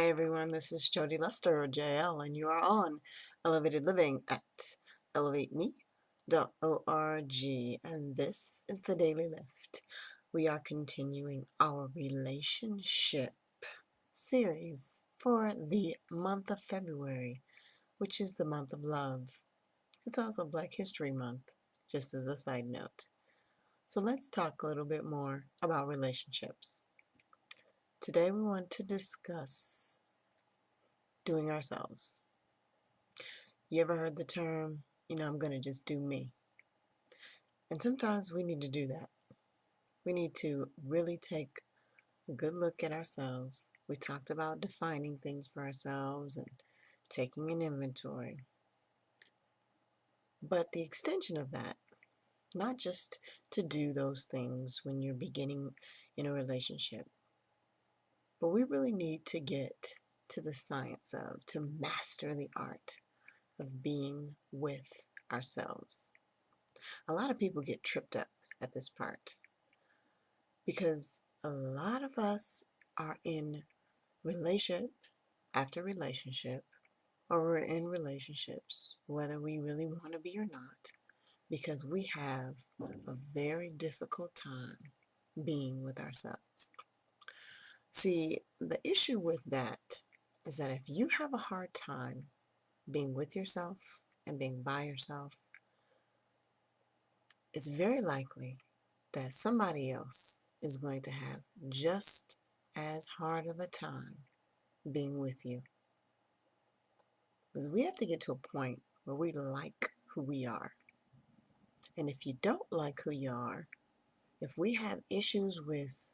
Hi everyone, this is Jody Lester or JL, and you are on Elevated Living at elevateme.org, and this is the Daily Lift. We are continuing our relationship series for the month of February, which is the month of love. It's also Black History Month, just as a side note. So let's talk a little bit more about relationships. Today we want to discuss doing ourselves. You ever heard the term, I'm going to just do me? And sometimes we need to do that. We need to really take a good look at ourselves. We talked about defining things for ourselves and taking an inventory. But the extension of that, not just to do those things when you're beginning in a relationship, but we really need to get to the science of, to master the art of being with ourselves. A lot of people get tripped up at this part because a lot of us are in relationship after relationship, or we're in relationships whether we really want to be or not, because we have a very difficult time being with ourselves. See, the issue with that is that if you have a hard time being with yourself and being by yourself, it's very likely that somebody else is going to have just as hard of a time being with you. Because we have to get to a point where we like who we are. And if you don't like who you are, if we have issues with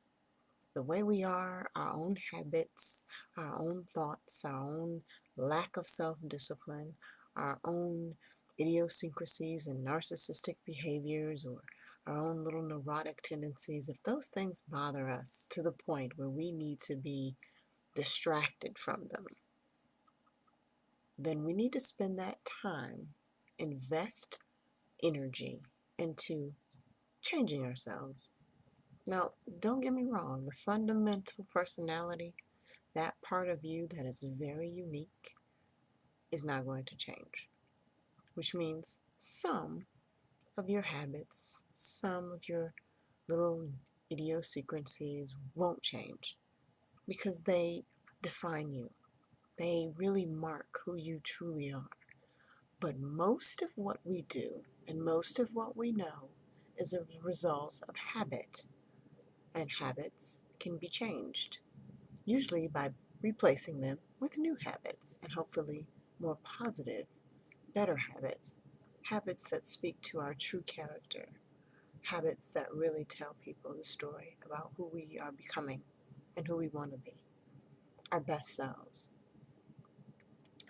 the way we are, our own habits, our own thoughts, our own lack of self-discipline, our own idiosyncrasies and narcissistic behaviors, or our own little neurotic tendencies, if those things bother us to the point where we need to be distracted from them, then we need to spend that time, invest energy into changing ourselves. Now, don't get me wrong, the fundamental personality, that part of you that is very unique, is not going to change, which means some of your habits, some of your little idiosyncrasies won't change because they define you. They really mark who you truly are. But most of what we do and most of what we know is a result of habit, and habits can be changed, usually by replacing them with new habits and hopefully more positive, better habits, habits that speak to our true character, habits that really tell people the story about who we are becoming and who we want to be, our best selves.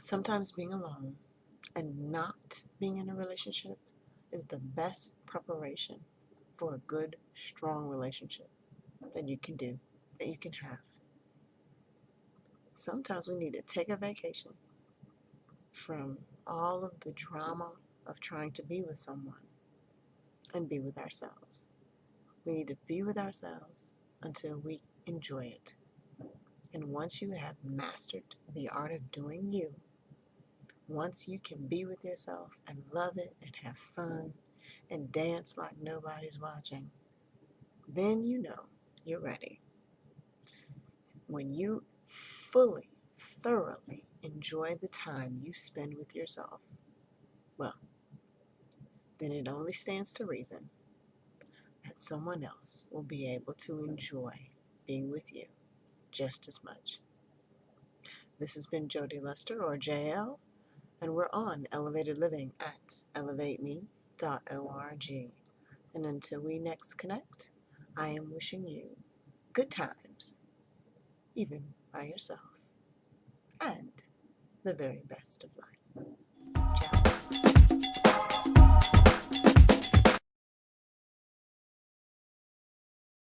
Sometimes being alone and not being in a relationship is the best preparation for a good, strong relationship that you can do, that you can have. Sometimes we need to take a vacation from all of the drama of trying to be with someone and be with ourselves. We need to be with ourselves until we enjoy it. And once you have mastered the art of doing you, once you can be with yourself and love it and have fun and dance like nobody's watching, then you know you're ready. When you fully, thoroughly enjoy the time you spend with yourself, well, then it only stands to reason that someone else will be able to enjoy being with you just as much. This has been Jody Lester or JL, and we're on Elevated Living at elevateme.org. And until we next connect, I am wishing you good times, even by yourself, and the very best of life. Ciao.